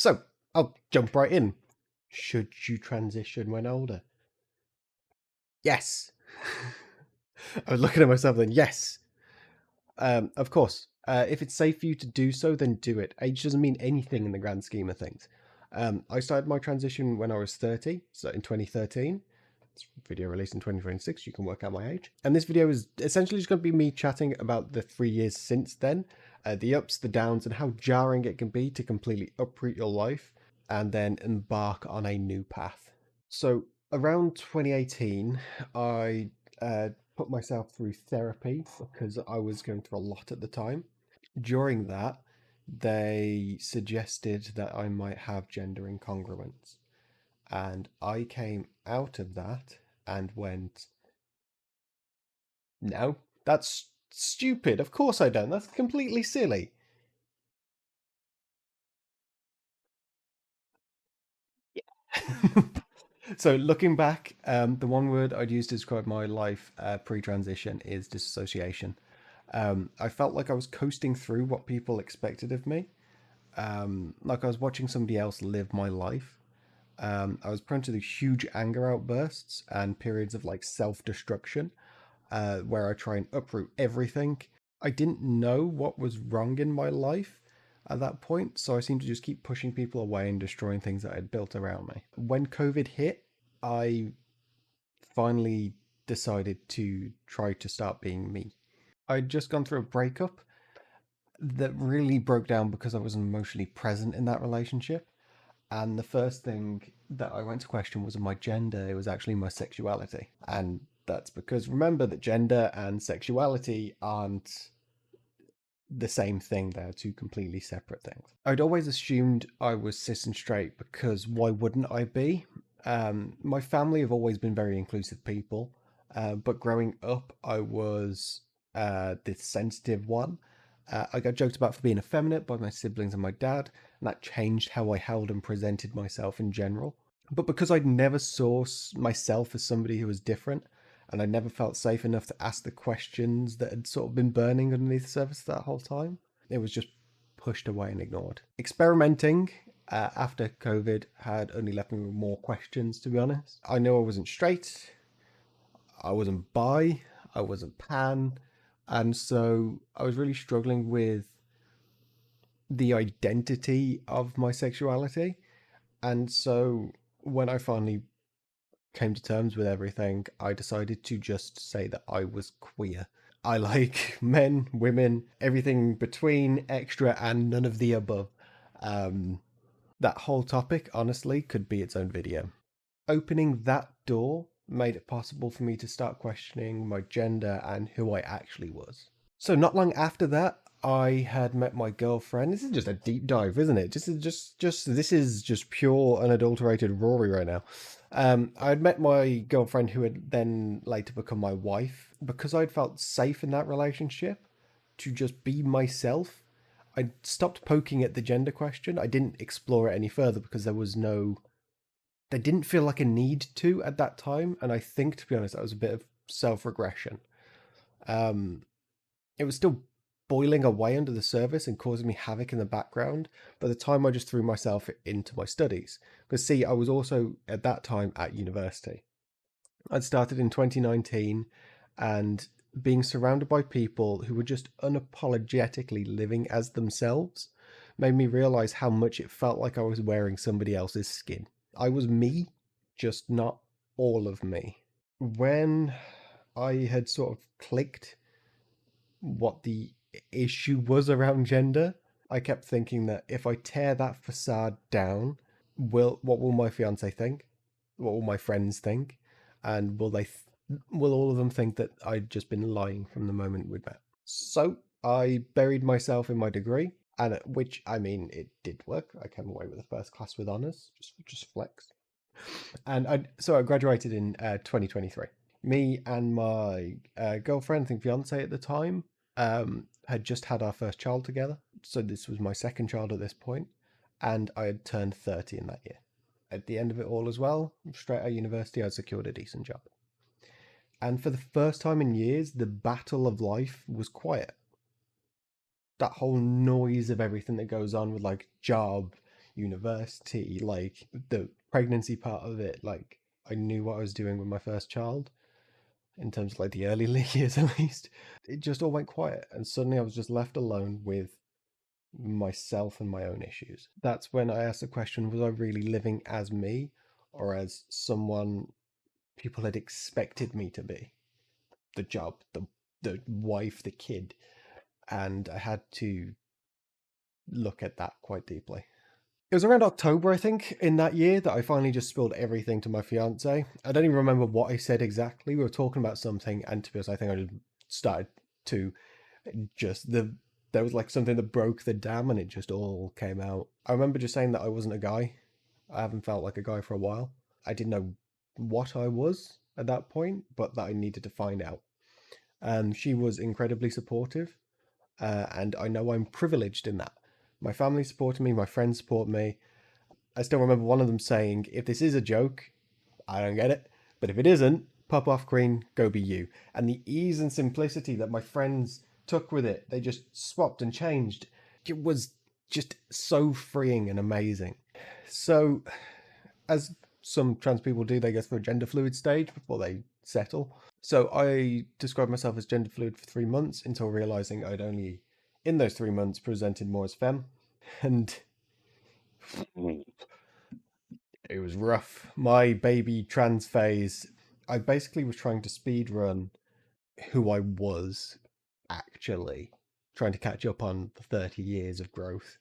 So, I'll jump right in. Should you transition when older? Yes. I was looking at myself then, yes. Of course. If it's safe for you to do so, then do it. Age doesn't mean anything in the grand scheme of things. I started my transition when I was 30, so in 2013. This video released in 2026, you can work out my age. And this video is essentially just going to be me chatting about the 3 years since then, the ups, the downs, and how jarring it can be to completely uproot your life and then embark on a new path. So around 2018, I put myself through therapy because I was going through a lot at the time. During that, they suggested that I might have gender incongruence. And I came out of that and went, no, that's stupid. Of course I don't. That's completely silly. So looking back, the one word I'd use to describe my life pre-transition is disassociation. I felt like I was coasting through what people expected of me. Like I was watching somebody else live my life. I was prone to the huge anger outbursts and periods of like self-destruction, where I try and uproot everything. I didn't know what was wrong in my life at that point, so I seemed to just keep pushing people away and destroying things that I had built around me. When COVID hit, I finally decided to try to start being me. I'd just gone through a breakup that really broke down because I was emotionally present in that relationship. And the first thing that I went to question wasn't my gender, it was actually my sexuality. And that's because remember that gender and sexuality aren't the same thing, they're two completely separate things. I'd always assumed I was cis and straight because why wouldn't I be? My family have always been very inclusive people, but growing up, I was the sensitive one. I got joked about for being effeminate by my siblings and my dad, and that changed how I held and presented myself in general. But because I'd never saw myself as somebody who was different, and I never felt safe enough to ask the questions that had sort of been burning underneath the surface that whole time, it was just pushed away and ignored. Experimenting after COVID had only left me with more questions, to be honest. I know I wasn't straight, I wasn't bi, I wasn't pan, and so I was really struggling with the identity of my sexuality. And so when I finally came to terms with everything, I decided to just say that I was queer. I like men, women, everything between, extra, and none of the above. That whole topic, honestly, could be its own video. Opening that door made it possible for me to start questioning my gender and who I actually was. So not long after that, I had met my girlfriend. This is just a deep dive, isn't it? This is just pure unadulterated Rory right now. I had met my girlfriend who had then later become my wife because I'd felt safe in that relationship to just be myself. I stopped poking at the gender question. I didn't explore it any further because there didn't feel like a need to at that time. And I think, to be honest, that was a bit of self-regression. It was still boiling away under the surface and causing me havoc in the background by the time I just threw myself into my studies. Because, see, I was also at that time at university. I'd started in 2019, and being surrounded by people who were just unapologetically living as themselves made me realize how much it felt like I was wearing somebody else's skin. I was me, just not all of me. When I had sort of clicked what the issue was around gender, I kept thinking that if I tear that facade down, what will my fiance think? What will my friends think? And will all of them think that I'd just been lying from the moment we'd met? So I buried myself in my degree, and which, I mean, it did work. I came away with a first class with honors, just flex. And I graduated in 2023. Me and my girlfriend, I think fiance at the time, had just had our first child together. So this was my second child at this point, and I had turned 30 in that year. At the end of it all as well, straight out of university, I secured a decent job. And for the first time in years, the battle of life was quiet. That whole noise of everything that goes on with like job, university, like the pregnancy part of it. Like I knew what I was doing with my first child in terms of like the early years at least. It just all went quiet, and suddenly I was just left alone with myself and my own issues. That's when I asked the question, was I really living as me or as someone people had expected me to be? The job, the wife, the kid. And I had to look at that quite deeply. It was around October, I think, in that year that I finally just spilled everything to my fiance. I don't even remember what I said exactly. We were talking about something, and to be honest, I think I just started to just there was like something that broke the dam, and it just all came out. I remember just saying that I wasn't a guy. I haven't felt like a guy for a while. I didn't know what I was at that point, but that I needed to find out. She was incredibly supportive, and I know I'm privileged in that. My family supported me, my friends support me. I still remember one of them saying, "If this is a joke, I don't get it, but if it isn't, pop off, Queen, go be you." And the ease and simplicity that my friends took with it, they just swapped and changed. It was just so freeing and amazing. So, as some trans people do, they go through a gender fluid stage before they settle. So I described myself as gender fluid for 3 months until realizing I'd only, in those 3 months, presented more as femme. And it was rough. My baby trans phase, I basically was trying to speed run who I was actually, trying to catch up on the 30 years of growth.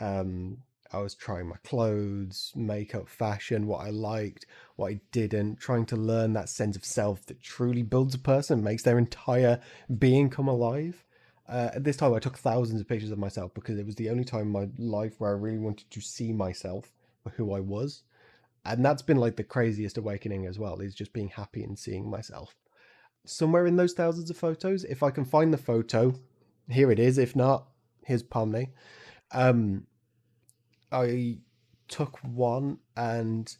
Um, I was trying my clothes, makeup, fashion, what I liked, what I didn't, trying to learn that sense of self that truly builds a person, makes their entire being come alive. At this time, I took thousands of pictures of myself because it was the only time in my life where I really wanted to see myself for who I was. And that's been like the craziest awakening as well, is just being happy and seeing myself. Somewhere in those thousands of photos, if I can find the photo, here it is. If not, here's Pomney. Um, I took one, and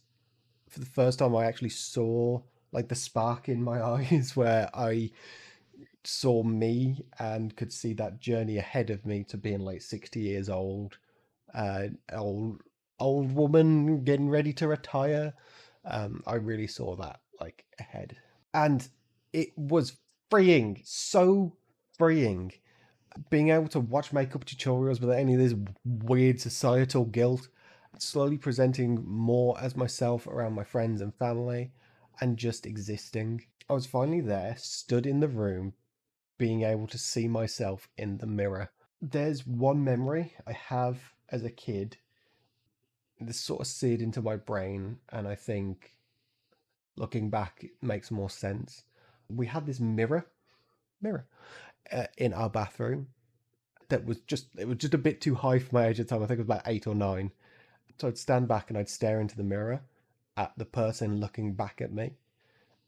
for the first time, I actually saw like the spark in my eyes where I saw me and could see that journey ahead of me to being like 60 years old, old old woman getting ready to retire. I really saw that like ahead, and it was freeing, so freeing, being able to watch makeup tutorials without any of this weird societal guilt, slowly presenting more as myself around my friends and family, and just existing. I was finally there, stood in the room, being able to see myself in the mirror. There's one memory I have as a kid. This sort of seared into my brain, and I think looking back, it makes more sense. We had this mirror in our bathroom that was just a bit too high for my age at the time. I think it was about 8 or 9. So I'd stand back and I'd stare into the mirror at the person looking back at me,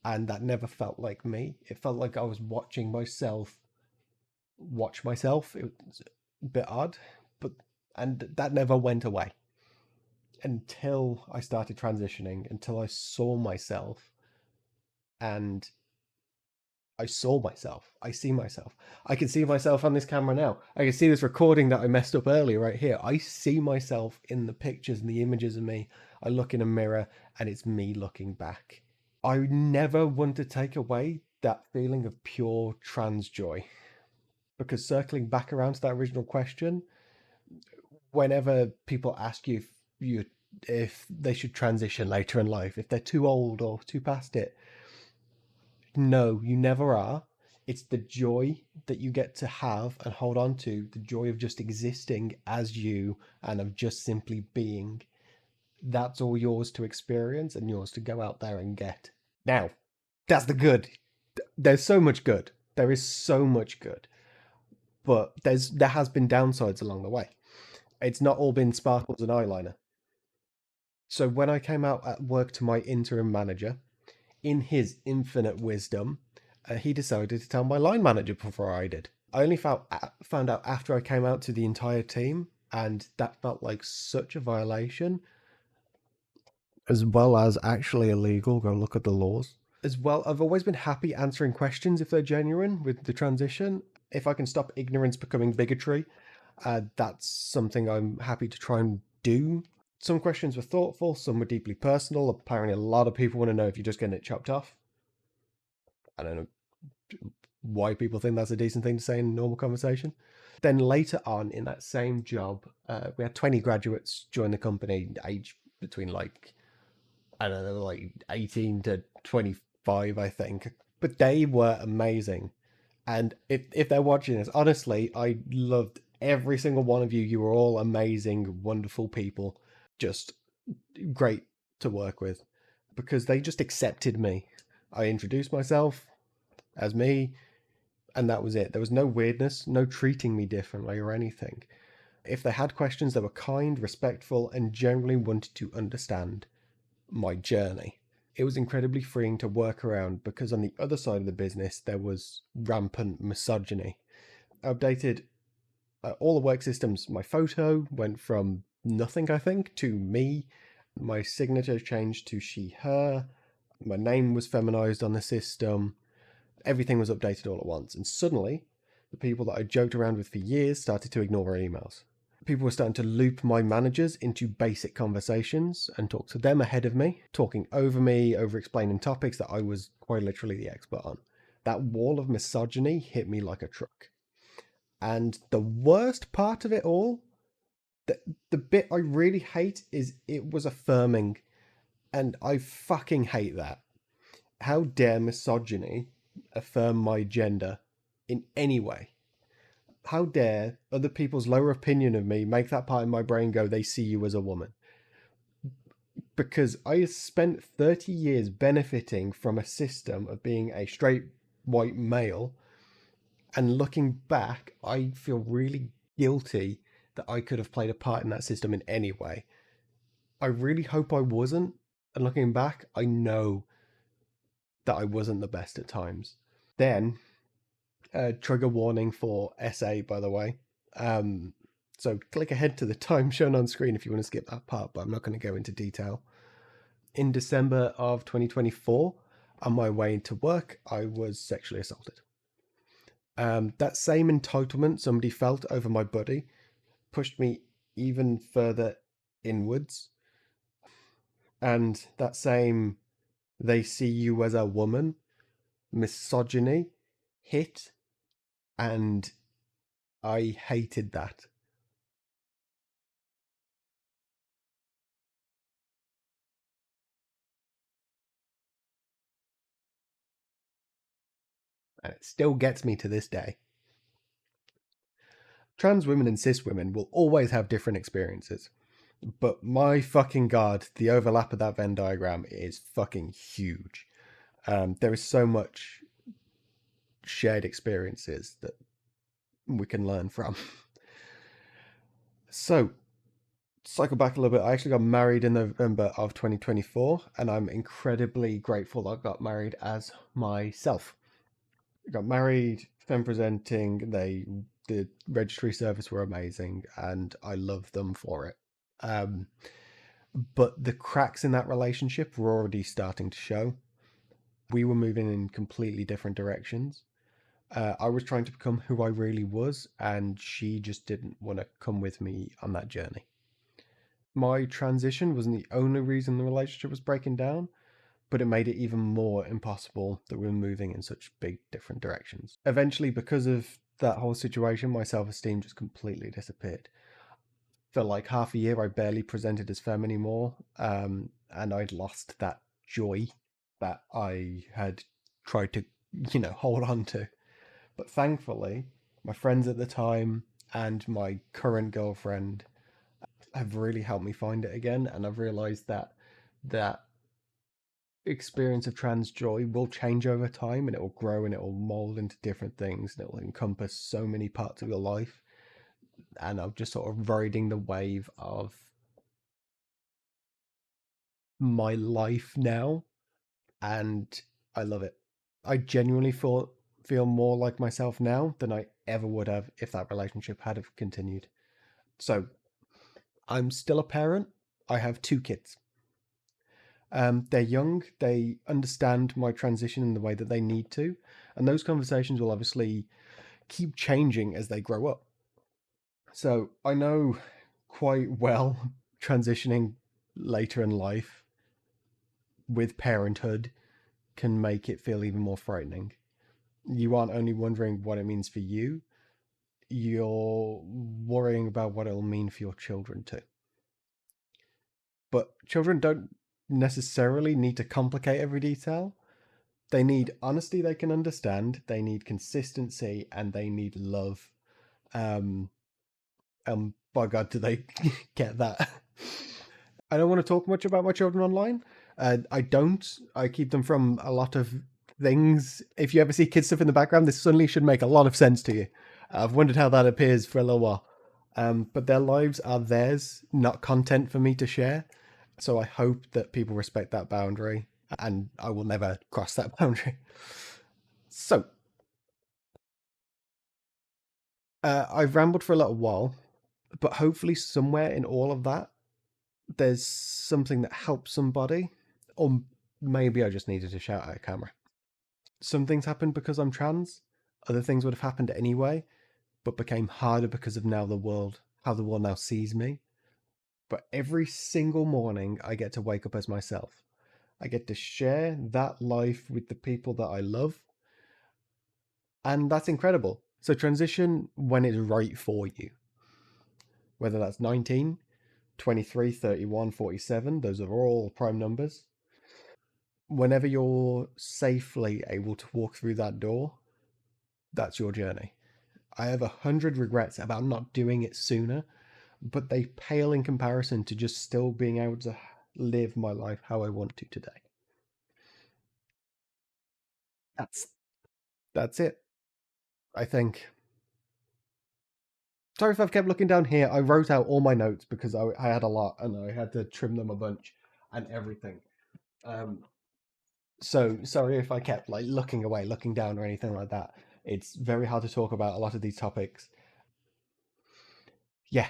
and that never felt like me. It felt like I was watching myself watch myself. It was a bit odd, but and that never went away until I started transitioning, until I saw myself, and I saw myself. I see myself. I can see myself on this camera now. I can see this recording that I messed up earlier right here. I see myself in the pictures and the images of me. I look in a mirror and it's me looking back. I never want to take away that feeling of pure trans joy, because circling back around to that original question, whenever people ask you if they should transition later in life, if they're too old or too past it, no, you never are. It's the joy that you get to have and hold on to, the joy of just existing as you and of just simply being. That's all yours to experience and yours to go out there and get. Now, that's the good. There's so much good. There is so much good. But there has been downsides along the way. It's not all been sparkles and eyeliner. So when I came out at work to my interim manager, in his infinite wisdom, he decided to tell my line manager before I did. I only found out after I came out to the entire team, and that felt like such a violation, as well as actually illegal. Go look at the laws. As well, I've always been happy answering questions if they're genuine with the transition. If I can stop ignorance becoming bigotry, that's something I'm happy to try and do. Some questions were thoughtful, some were deeply personal. Apparently, a lot of people want to know if you're just getting it chopped off. I don't know why people think that's a decent thing to say in a normal conversation. Then later on in that same job, we had 20 graduates join the company, age between like, I don't know, like 18 to 25, I think. But they were amazing. And if they're watching this, honestly, I loved every single one of you. You were all amazing, wonderful people. Just great to work with because they just accepted me. I introduced myself as me, and that was it. There was no weirdness, no treating me differently or anything. If they had questions, they were kind, respectful, and generally wanted to understand my journey. It was incredibly freeing to work around because on the other side of the business, there was rampant misogyny. I updated all the work systems. My photo went from nothing, I think, to me. My signature changed to she, her. My name was feminized on the system. Everything was updated all at once. And suddenly, the people that I joked around with for years started to ignore our emails. People were starting to loop my managers into basic conversations and talk to them ahead of me, talking over me, over explaining topics that I was quite literally the expert on. That wall of misogyny hit me like a truck. And the worst part of it all, the bit I really hate is it was affirming. And I fucking hate that. How dare misogyny affirm my gender in any way? How dare other people's lower opinion of me make that part of my brain go, they see you as a woman? Because I spent 30 years benefiting from a system of being a straight white male, and looking back, I feel really guilty that I could have played a part in that system in any way. I really hope I wasn't, and looking back, I know that I wasn't the best at times. Then, trigger warning for SA, by the way. So click ahead to the time shown on screen if you want to skip that part, but I'm not going to go into detail. In December of 2024, on my way to work, I was sexually assaulted. That same entitlement somebody felt over my body pushed me even further inwards. And that same they see you as a woman misogyny hit, and I hated that. And it still gets me to this day. Trans women and cis women will always have different experiences. But my fucking god, the overlap of that Venn diagram is fucking huge. There is so much shared experiences that we can learn from. So, cycle back a little bit. I actually got married in November of 2024, and I'm incredibly grateful that I got married as myself. I got married, femme presenting. The registry service were amazing, and I love them for it. Um, but the cracks in that relationship were already starting to show. We were moving in completely different directions. I was trying to become who I really was, and she just didn't want to come with me on that journey. My transition wasn't the only reason the relationship was breaking down, but it made it even more impossible that we were moving in such big different directions. Eventually, because of that whole situation, my self esteem just completely disappeared. For like half a year, I barely presented as femme anymore, and I'd lost that joy that I had tried to, hold on to. But thankfully, my friends at the time and my current girlfriend have really helped me find it again, and I've realized that experience of trans joy will change over time, and it will grow and it will mold into different things, and it will encompass so many parts of your life. And I'm just sort of riding the wave of my life now, and I love it. I genuinely feel more like myself now than I ever would have if that relationship had have continued. So I'm still a parent. I have two kids. They're young. They understand my transition in the way that they need to, and those conversations will obviously keep changing as they grow up. So I know quite well transitioning later in life with parenthood can make it feel even more frightening. You aren't only wondering what it means for you, you're worrying about what it'll mean for your children too. But children don't necessarily need to complicate every detail. They need honesty they can understand, they need consistency, and they need love. Um, by God, do they get that? I don't want to talk much about my children online. I don't. I keep them from a lot of things. If you ever see kid stuff in the background, this suddenly should make a lot of sense to you. I've wondered how that appears for a little while. But their lives are theirs, not content for me to share. So I hope that people respect that boundary, and I will never cross that boundary. So I've rambled for a little while, but hopefully, somewhere in all of that, there's something that helps somebody, or maybe I just needed to shout at a camera. Some things happened because I'm trans, other things would have happened anyway, but became harder because of how the world now sees me. But every single morning, I get to wake up as myself. I get to share that life with the people that I love, and that's incredible. So, transition when it's right for you, whether that's 19, 23, 31, 47, those are all prime numbers. Whenever you're safely able to walk through that door, that's your journey. I have 100 regrets about not doing it sooner, but they pale in comparison to just still being able to live my life how I want to today. That's that's it, I think. Sorry if I've kept looking down here. I wrote out all my notes because I had a lot and I had to trim them a bunch and everything. Um, so sorry if I kept like looking away, looking down, or anything like that. It's very hard to talk about a lot of these topics. Yeah,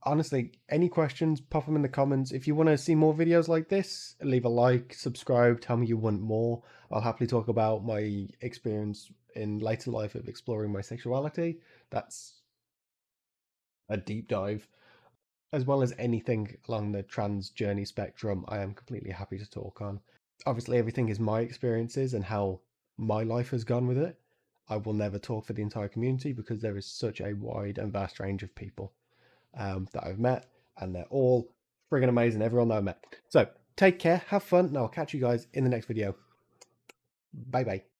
honestly, any questions, pop them in the comments. If you want to see more videos like this, leave a like, subscribe, tell me you want more. I'll happily talk about my experience in later life of exploring my sexuality. That's a deep dive. As well as anything along the trans journey spectrum, I am completely happy to talk on. Obviously, everything is my experiences and how my life has gone with it. I will never talk for the entire community because there is such a wide and vast range of people that I've met, and they're all friggin' amazing, everyone that I've met. So, take care, have fun, and I'll catch you guys in the next video. Bye bye.